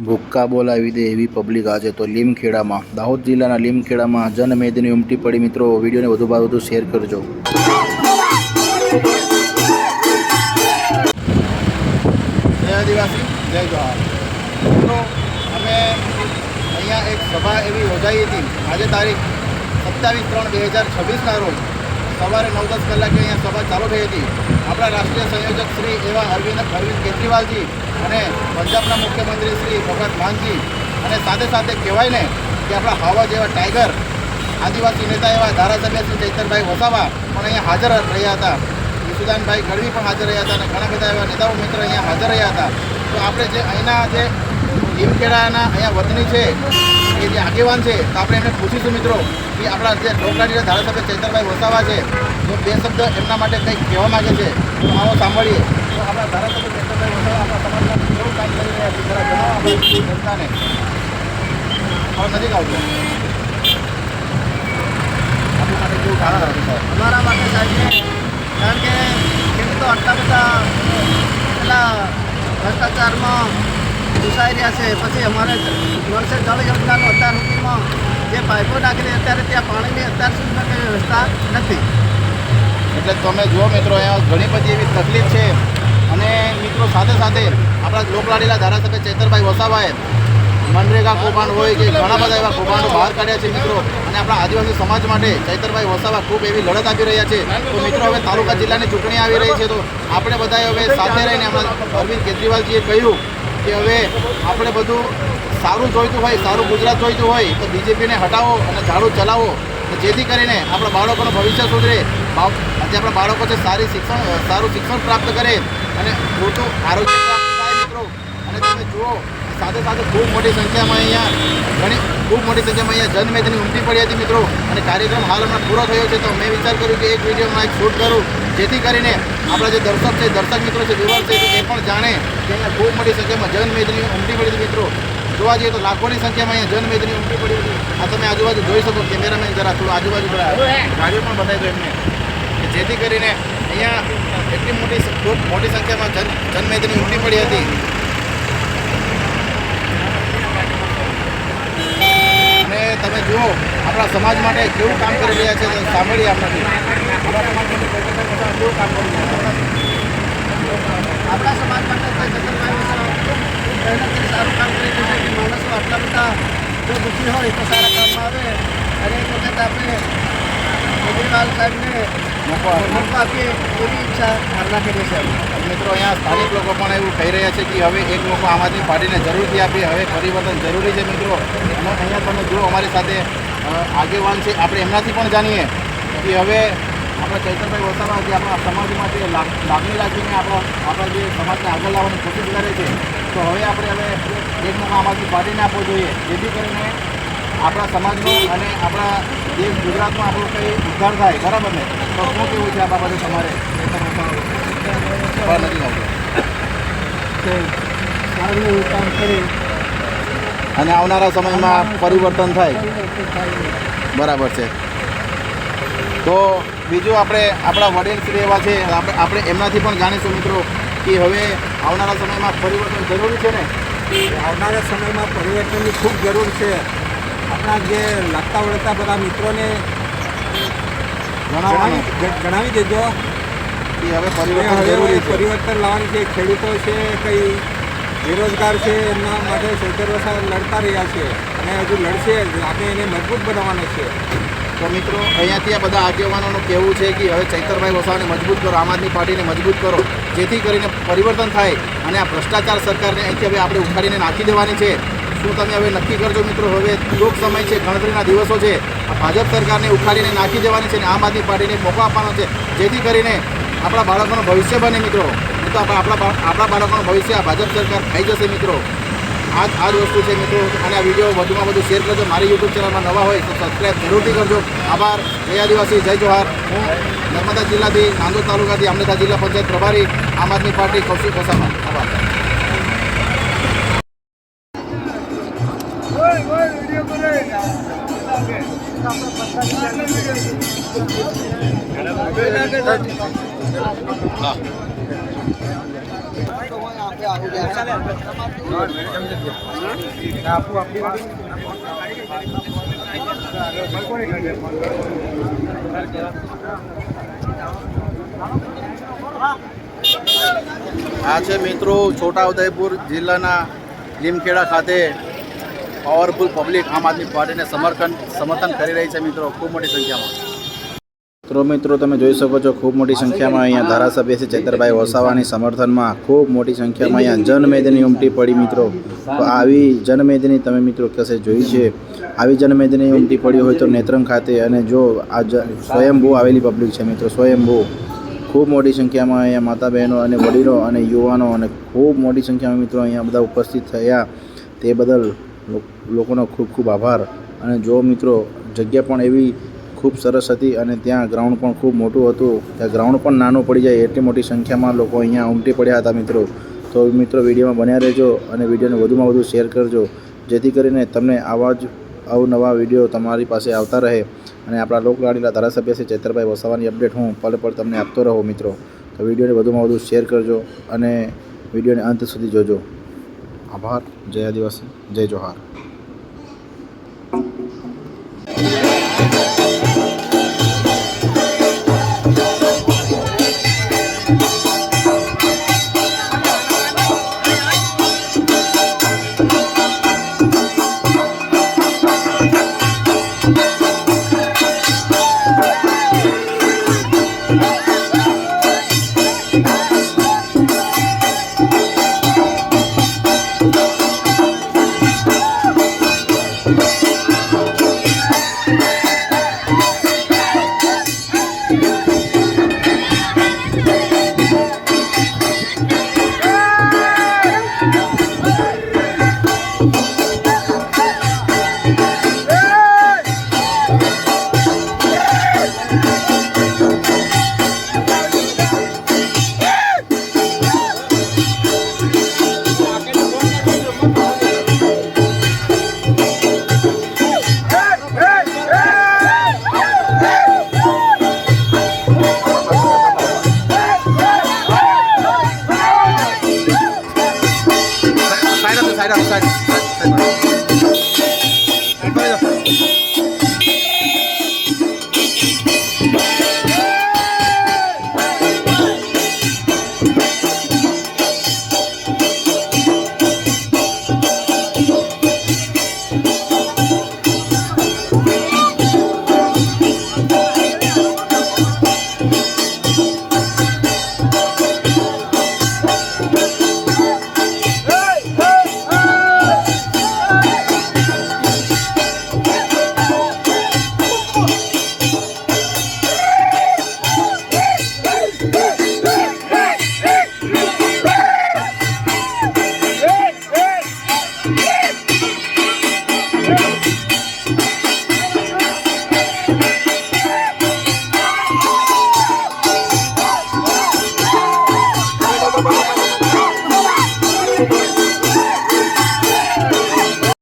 ભૂક્કા બોલાવી દે એવી પબ્લિક આજે તો લીમખેડામાં, દાહોદ જિલ્લાના લીમખેડામાં જનમેદની ઉમટી પડી. મિત્રો વિડીયોને વધુ શેર કરજો. જય આદિવાસી, જય જોહાર. મિત્રો અમે અહીંયા એક સભા એવી યોજાઈ હતી આજે તારીખ 27/3/2026ના રોજ સવારે 9-10 કલાકે અહીંયા સભા ચાલુ થઈ હતી. આપણા રાષ્ટ્રીય સંયોજક શ્રી એવા અરવિંદ કેજરીવાલજી અને પંજાબના મુખ્યમંત્રી શ્રી ભગવત માનજી અને સાથે સાથે કહેવાય ને કે આપણા હાવા જેવા ટાઈગર આદિવાસી નેતા એવા ધારાસભ્ય શ્રી ચૈતરભાઈ વસાવા પણ અહીંયા હાજર રહ્યા હતા. વિસુદાનભાઈ ગઢવી પણ હાજર રહ્યા હતા અને ઘણા બધા એવા નેતાઓ મિત્ર અહીંયા હાજર રહ્યા હતા. તો આપણે જે અહીંના જે લીમખેડાના અહીંયા વતની છે એ જે આગેવાન છે તો આપણે એમને પૂછીશું મિત્રો કે આપણા જે લોકલાડીના ધારાસભ્ય ચૈતરભાઈ વસાવા છે તો બે શબ્દ એમના માટે કંઈક કહેવા માગે છે. તો આવો સાંભળીએ. તો આપણા ધારાસભ્ય ચૈતરભાઈ વસાવા આપણા સમાજ માટે કેવું કામ કરી રહ્યા છે જરા જણાવો આપણી જનતાને. હવે નજીક આવજો. આપણી માટે કેવું કારણ હતું સાહેબ? અમારા માટે સાહેબ કારણ કે ખેડૂતો આટલા બધા પેલા ભ્રષ્ટાચારમાં ઘૂસાઈ રહ્યા છે. પછી અમારે મળશે જળ યોજનાનું અત્યાર સુધીમાં જે પાઇપો નાખીને અત્યારે ત્યાં પાણીની અત્યાર સુધીમાં કંઈ વ્યવસ્થા નથી. એટલે તમે જુઓ મિત્રો અહીંયા ઘણી બધી એવી તકલીફ છે. અને મિત્રો સાથે સાથે આપણા લોકલાડીલા ધારાસભ્ય ચૈતરભાઈ વસાવાએ મનરેગા કૌભાંડ હોય કે ઘણા બધા એવા કૌભાંડો બહાર કાઢ્યા છે મિત્રો. અને આપણા આદિવાસી સમાજ માટે ચૈતરભાઈ વસાવા ખૂબ એવી લડત આપી રહ્યા છે. તો મિત્રો હવે તાલુકા જિલ્લાની ચૂંટણી આવી રહી છે તો આપણે બધાએ હવે સાથે રહીને હમણાં અરવિંદ કેજરીવાલજીએ કહ્યું કે હવે આપણે બધું સારું જોઈતું હોય, સારું ગુજરાત જોઈતું હોય તો બીજેપીને હટાવો અને ઝાડુ ચલાવો જેથી કરીને આપણા બાળકોનું ભવિષ્ય સુધરે. આજે આપણા બાળકો છે સારું શિક્ષણ પ્રાપ્ત કરે અને પૂરતું આરોગ્ય પ્રાપ્ત થાય મિત્રો. અને તમે જુઓ સાથે સાથે ખૂબ મોટી સંખ્યામાં અહીંયા જનમેદની ઉમટી પડી હતી મિત્રો. અને કાર્યક્રમ હાલ હમણાં પૂરો થયો છે તો મેં વિચાર કર્યું કે એક વિડીયોમાં એક શૂટ કરું જેથી કરીને આપણા જે દર્શક મિત્રો છે, વ્યુઅર છે એ પણ જાણે કે અહીંયા ખૂબ મોટી સંખ્યામાં જનમેદની ઉમટી પડી હતી મિત્રો. જોવા જઈએ તો લાખોની સંખ્યામાં અહીંયા જનમેદની ઉમટી પડી હતી. આ તમે આજુબાજુ જોઈ શકો. કેમેરામેન જરા થોડું આજુબાજુ ગાડીઓ પણ બતાવી દો એમને કે જેથી કરીને અહીંયા એટલી ખૂબ મોટી સંખ્યામાં જનમેદની ઉમટી પડી હતી. અને તમે જુઓ આપણા સમાજ માટે કેવું કામ કરી રહ્યા છે સાંભળીએ આપણાથી. આપણા સમાજ માટે કેવું કામ કરી રહ્યા છે? આપણા સમાજ માટે સારું કામ કરી રહ્યું છે કે માણસો આટલા બધા જો દુઃખી હોય તો સારા કામમાં આવે. અને એક વખત આપણે કેજરીવાલ સાહેબને મોકો આપીએ એવી ઈચ્છા ભાવના કરીએ છીએ. મિત્રો અહીંયા સ્થાનિક લોકો પણ એવું કહી રહ્યા છે કે હવે એક લોકો આમ આદમી પાર્ટીને જરૂરથી આપીએ, હવે પરિવર્તન જરૂરી છે મિત્રો. અને અહીંયા તમે જુઓ અમારી સાથે આગેવાન છે, આપણે એમનાથી પણ જાણીએ કે હવે આપણા ચૈતરભાઈ વસાવા જે આપણા સમાજ માટે લાગણી રાખીને આપણા જે સમાજને આગળ લાવવાની કોશિશ કરે છે તો હવે આપણે એક મોકો આમ આદમી પાર્ટીને આપવો જોઈએ જેથી કરીને આપણા સમાજનો અને આપણા દેશ ગુજરાતમાં આપણો કંઈ ઉદ્ધાર થાય. બરાબર ને? તો શું કેવું છે આ બાબતે તમારે? સારું કામ કરી અને આવનારા સમયમાં પરિવર્તન થાય. બરાબર છે. તો બીજું આપણે આપણા વડીલશ્રી એવા છે આપણે એમનાથી પણ જાણીશું મિત્રો કે હવે આવનારા સમયમાં પરિવર્તન જરૂરી છે ને? આવનારા સમયમાં પરિવર્તનની ખૂબ જરૂર છે. આપણા જે લાગતા વળતા બધા મિત્રોને જણાવી દેજો કે હવે પરિવર્તન જરૂરી છે. પરિવર્તન લાવવાનું છે. ખેડૂતો છે, કંઈ બેરોજગાર છે, એમના માટે ચૈતર વસાવા લડતા રહ્યા છે અને હજુ લડશે. આપણે એને મજબૂત બનાવવાનો છે. તો મિત્રો અહીંયાથી આ બધા આગેવાનોનું કહેવું છે કે હવે ચૈતરભાઈ વસાવાને મજબૂત કરો, આમ આદમી પાર્ટીને મજબૂત કરો જેથી કરીને પરિવર્તન થાય અને આ ભ્રષ્ટાચાર સરકારને અહીંથી હવે આપણે ઉખાડીને નાખી દેવાની છે. શું તમે હવે નક્કી કરજો મિત્રો. હવે ટૂંક સમય છે, ગણતરીના દિવસો છે. આ ભાજપ સરકારને ઉખાડીને નાખી દેવાની છે અને આમ આદમી પાર્ટીને મોકો આપવાનો છે જેથી કરીને આપણા બાળકોનું ભવિષ્ય બને મિત્રો. તો આપણા બાળકોનું ભવિષ્ય આ ભાજપ સરકાર ખાઈ જશે મિત્રો. આ જ વસ્તુ છે મિત્રો. અને આ વિડીયો વધુમાં વધુ શેર કરજો. મારી યુટ્યુબ ચેનલમાં નવા હોય તો સબસ્ક્રાઈબ જરૂરથી કરજો. આભાર. જય આદિવાસી, જય જોહાર. હું નર્મદા જિલ્લાથી, નાંદોદ તાલુકાથી અમરેલી જિલ્લા પંચાયત પ્રભારી, આમ આદમી પાર્ટી, કૌશિક વસાવા. આભાર. આપણે આ છે મિત્રો છોટાઉદેપુર જિલ્લાના લીમખેડા ખાતે પાવરફુલ પબ્લિક આમ આદમી પાર્ટીને સમર્થન કરી રહી છે મિત્રો, ખૂબ મોટી સંખ્યામાં. મિત્રો તમે જોઈ શકો છો ખૂબ મોટી સંખ્યામાં અહીંયા ધારાસભ્ય છે ચેતરભાઈ વસાવાની સમર્થનમાં ખૂબ મોટી સંખ્યામાં અહીંયા જનમેદની ઉમટી પડી મિત્રો. તો આવી જનમેદની તમે મિત્રો કશે જોઈ છે? આવી જનમેદની ઉમટી પડી હોય તો નેત્રંગ ખાતે, અને જો આ સ્વયંભૂ આવેલી પબ્લિક છે મિત્રો, સ્વયંભૂ ખૂબ મોટી સંખ્યામાં અહીંયા માતા બહેનો અને વડીલો અને યુવાનો અને ખૂબ મોટી સંખ્યામાં મિત્રો અહીંયા બધા ઉપસ્થિત થયા, તે બદલ લોકોનો ખૂબ ખૂબ આભાર. અને જો મિત્રો જગ્યા પણ એવી ખૂબ સરસ હતી અને ત્યાં ગ્રાઉન્ડ પણ ખૂબ મોટું હતું, ત્યાં ગ્રાઉન્ડ પણ નાનું પડી જાય એટલી મોટી સંખ્યામાં લોકો અહીંયા ઉમટી પડ્યા હતા મિત્રો. તો મિત્રો વિડીયોમાં બન્યા રહેજો અને વિડીયોને વધુમાં વધુ શેર કરજો, જેથી કરીને તમને આવા જ અવનવા વિડીયો તમારી પાસે આવતા રહે અને આપણા લોકલાડીલા ધારાસભ્ય છે ચેતરભાઈ વસાવાની અપડેટ હું પળ પળ તમને આપતો રહું મિત્રો. તો વિડીયોને વધુમાં વધુ શેર કરજો અને વિડીયોને અંત સુધી જોજો. આભાર. જય આદિવાસી, જય જોહાર. સાઈડ